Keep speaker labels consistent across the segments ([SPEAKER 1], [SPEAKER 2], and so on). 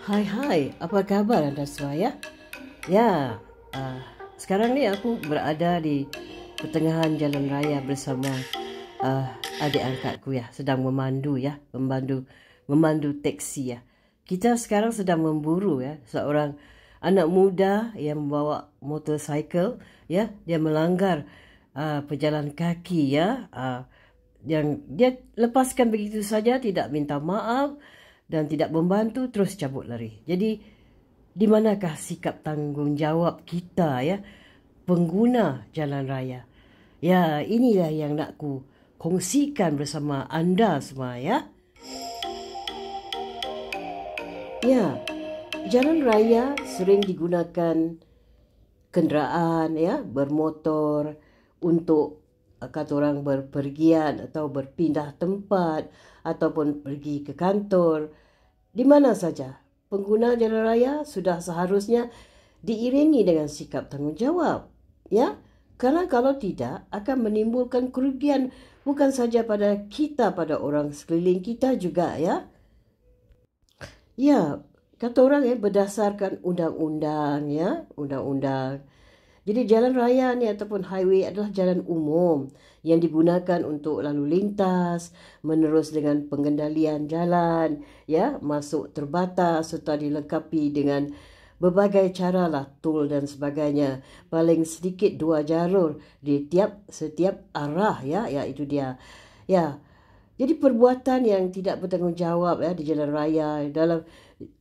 [SPEAKER 1] Hai, apa kabar anda semua ya? Ya, sekarang ni aku berada di pertengahan jalan raya bersama uh, adik angkatku ya, sedang memandu ya, memandu teksi ya. Kita sekarang sedang memburu ya, seorang anak muda yang membawa motorcycle ya, dia melanggar pejalan kaki ya, yang dia lepaskan begitu saja, tidak minta maaf dan tidak membantu, terus cabut lari. Jadi di manakah sikap tanggungjawab kita ya, pengguna jalan raya? Ya, inilah yang nak ku kongsikan bersama anda semua ya. Ya, jalan raya sering digunakan kenderaan ya, bermotor untuk kata orang berpergian atau berpindah tempat ataupun pergi ke kantor. Di mana saja, pengguna jalan raya sudah seharusnya diiringi dengan sikap tanggungjawab. Ya, karena kalau tidak akan menimbulkan kerugian bukan saja pada kita, pada orang sekeliling kita juga ya. Ya, kata orang ya, berdasarkan undang-undang ya, undang-undang. Jadi jalan raya ni ataupun highway adalah jalan umum yang digunakan untuk lalu lintas, menerus dengan pengendalian jalan, ya, masuk terbatas serta dilengkapi dengan berbagai cara lah, tol dan sebagainya. Paling sedikit 2 jalur di setiap arah ya, itu dia. Ya. Jadi perbuatan yang tidak bertanggungjawab ya di jalan raya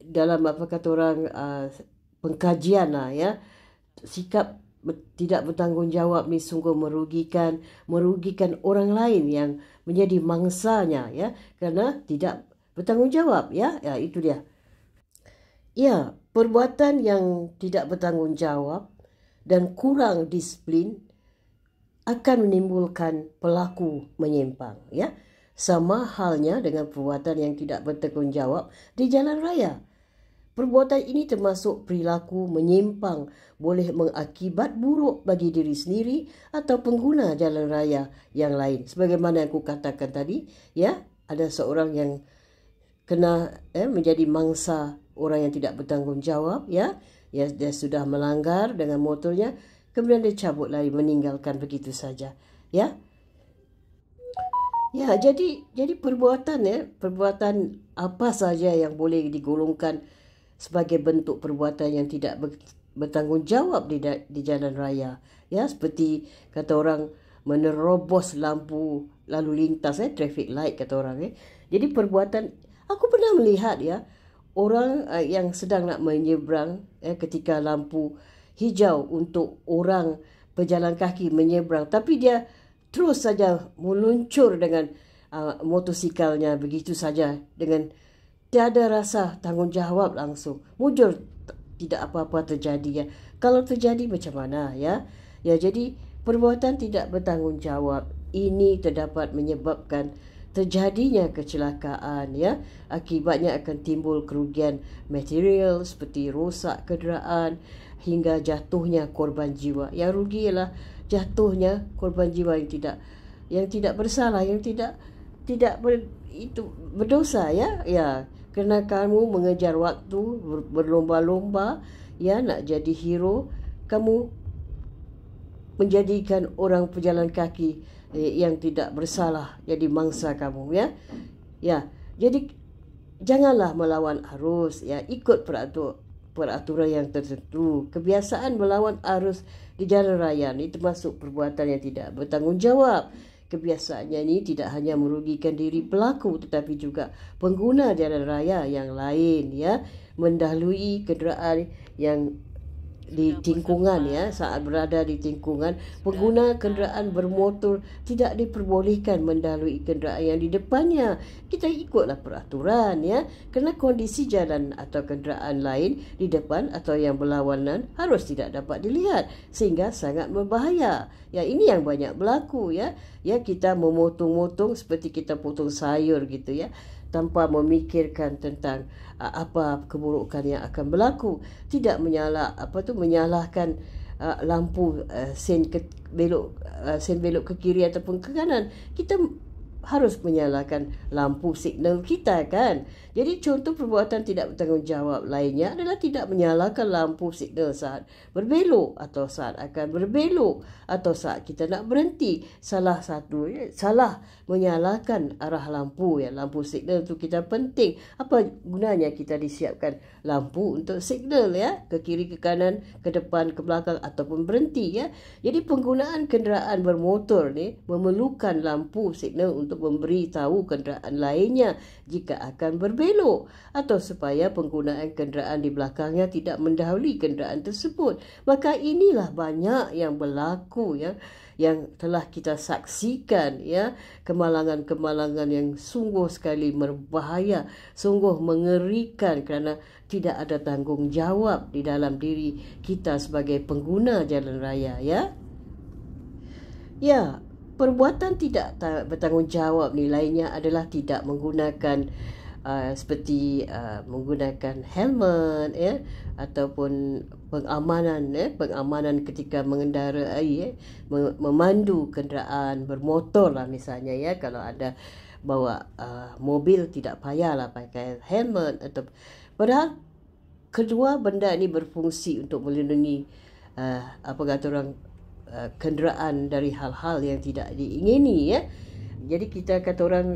[SPEAKER 1] dalam apa kata orang pengkajian lah ya, sikap tidak bertanggungjawab ni sungguh merugikan orang lain yang menjadi mangsanya ya, kerana tidak bertanggungjawab ya, itu dia. Ya, perbuatan yang tidak bertanggungjawab dan kurang disiplin akan menimbulkan pelaku menyimpang ya. Sama halnya dengan perbuatan yang tidak bertanggungjawab di jalan raya. Perbuatan ini termasuk perilaku menyimpang, boleh mengakibat buruk bagi diri sendiri atau pengguna jalan raya yang lain. Sebagaimana yang aku katakan tadi, ya, ada seorang yang kena menjadi mangsa orang yang tidak bertanggungjawab, ya, dia sudah melanggar dengan motornya, kemudian dia cabut lari meninggalkan begitu saja, ya. Ya, jadi perbuatan apa saja yang boleh digolongkan sebagai bentuk perbuatan yang tidak bertanggungjawab di jalan raya. Ya, seperti kata orang menerobos lampu lalu lintas, traffic light kata orang. Jadi perbuatan, aku pernah melihat ya, orang yang sedang nak menyeberang ketika lampu hijau untuk orang pejalan kaki menyeberang, tapi dia terus saja meluncur dengan motosikalnya begitu saja dengan tiada rasa tanggungjawab langsung. Mujur tidak apa-apa terjadi ya. Kalau terjadi macam mana ya? Ya, jadi perbuatan tidak bertanggungjawab ini terdapat menyebabkan terjadinya kecelakaan ya. Akibatnya akan timbul kerugian material seperti rosak kenderaan hingga jatuhnya korban jiwa. Yang rugi ialah jatuhnya korban jiwa yang tidak bersalah, yang tidak berdosa ya. Ya, kerana kamu mengejar waktu, berlomba-lomba ya nak jadi hero, kamu menjadikan orang pejalan kaki yang tidak bersalah jadi mangsa kamu ya. Ya, jadi janganlah melawan arus ya, ikut peraturan yang tertentu. Kebiasaan melawan arus di jalan raya ni termasuk perbuatan yang tidak bertanggungjawab. Kebiasaannya ini tidak hanya merugikan diri pelaku tetapi juga pengguna jalan raya yang lain ya, mendahului kenderaan yang di tingkungan ya. Saat berada di tingkungan, pengguna kenderaan bermotor tidak diperbolehkan mendahului kenderaan yang di depannya. Kita ikutlah peraturan ya, kerana kondisi jalan atau kenderaan lain di depan atau yang berlawanan harus tidak dapat dilihat sehingga sangat berbahaya. Ya, ini yang banyak berlaku ya. Ya, kita memotong-motong seperti kita potong sayur gitu ya, tanpa memikirkan tentang apa keburukan yang akan berlaku. Tidak menyalahkan lampu sen belok ke kiri ataupun ke kanan. Kita harus menyalakan lampu signal kita kan. Jadi contoh perbuatan tidak bertanggungjawab lainnya adalah tidak menyalakan lampu signal saat berbelok atau saat akan berbelok atau saat kita nak berhenti. Salah menyalakan arah lampu ya. Lampu signal tu kita penting. Apa gunanya kita disiapkan lampu untuk signal ya, ke kiri, ke kanan, ke depan, ke belakang ataupun berhenti ya. Jadi penggunaan kenderaan bermotor ni memerlukan lampu signal untuk memberi tahu kenderaan lainnya jika akan berbelok atau supaya penggunaan kenderaan di belakangnya tidak mendahului kenderaan tersebut. Maka inilah banyak yang berlaku ya, yang telah kita saksikan ya, kemalangan-kemalangan yang sungguh sekali berbahaya, sungguh mengerikan kerana tidak ada tanggungjawab di dalam diri kita sebagai pengguna jalan raya ya. Ya, perbuatan tidak bertanggungjawab ni lainnya adalah tidak menggunakan seperti menggunakan helmet ya, ataupun pengamanan ketika mengendarai memandu kenderaan bermotor lah misalnya ya. Kalau ada bawa mobil tidak payahlah pakai helmet atau padahal kedua benda ini berfungsi untuk melindungi apa kata orang, kenderaan dari hal-hal yang tidak diingini ya. Jadi kita kata orang,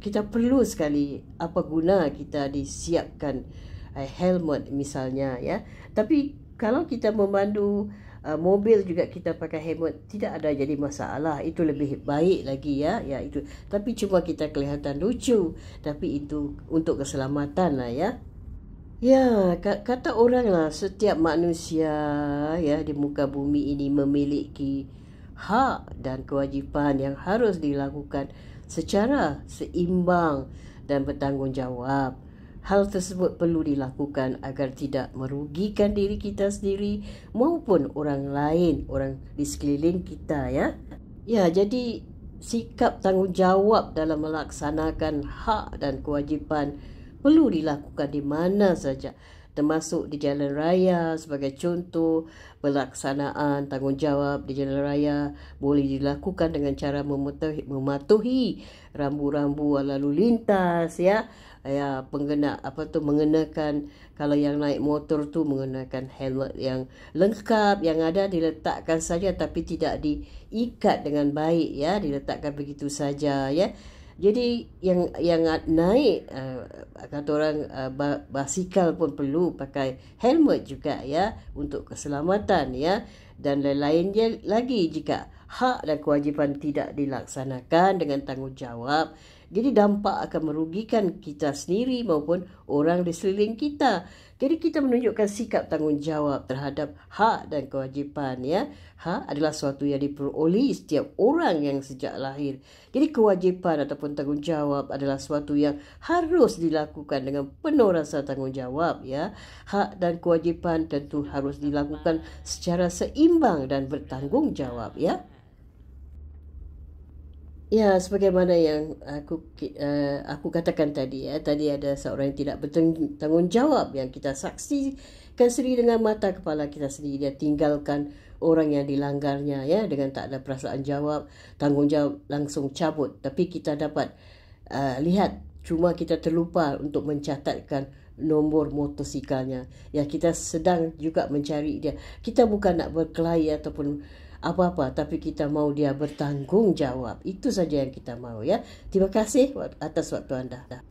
[SPEAKER 1] kita perlu sekali apa guna kita disiapkan helmet misalnya ya. Tapi kalau kita memandu mobil juga kita pakai helmet, tidak ada jadi masalah. Itu lebih baik lagi ya. Ya itu. Tapi cuma kita kelihatan lucu, tapi itu untuk keselamatan lah ya. Ya, kata orang lah, setiap manusia ya di muka bumi ini memiliki hak dan kewajipan yang harus dilakukan secara seimbang dan bertanggungjawab. Hal tersebut perlu dilakukan agar tidak merugikan diri kita sendiri maupun orang lain, orang di sekeliling kita ya. Ya, jadi sikap tanggungjawab dalam melaksanakan hak dan kewajipan perlu dilakukan di mana saja, termasuk di jalan raya. Sebagai contoh, pelaksanaan tanggungjawab di jalan raya boleh dilakukan dengan cara mematuhi rambu-rambu lalu lintas ya. Ya, mengenakan, kalau yang naik motor tu mengenakan helmet yang lengkap, yang ada diletakkan saja tapi tidak diikat dengan baik ya, diletakkan begitu saja ya. Jadi yang naik kata orang basikal pun perlu pakai helmet juga ya, untuk keselamatan ya. Dan lain-lainnya lagi, jika hak dan kewajipan tidak dilaksanakan dengan tanggungjawab, jadi dampak akan merugikan kita sendiri maupun orang di sekeliling kita. Jadi kita menunjukkan sikap tanggungjawab terhadap hak dan kewajipan ya. Hak adalah sesuatu yang diperoleh setiap orang yang sejak lahir. Jadi kewajipan ataupun tanggungjawab adalah sesuatu yang harus dilakukan dengan penuh rasa tanggungjawab ya. Hak dan kewajipan tentu harus dilakukan secara seimbang dan bertanggungjawab ya. Ya, sebagaimana yang aku katakan tadi ya, tadi ada seorang yang tidak bertanggungjawab yang kita saksikan sendiri dengan mata kepala kita sendiri. Dia tinggalkan orang yang dilanggarnya ya, dengan tak ada perasaan jawab, tanggungjawab langsung cabut. Tapi kita dapat lihat, cuma kita terlupa untuk mencatatkan nombor motosikalnya. Ya, kita sedang juga mencari dia. Kita bukan nak berkelahi ataupun apa-apa, tapi kita mau dia bertanggungjawab. Itu saja yang kita mau ya. Terima kasih atas waktu anda.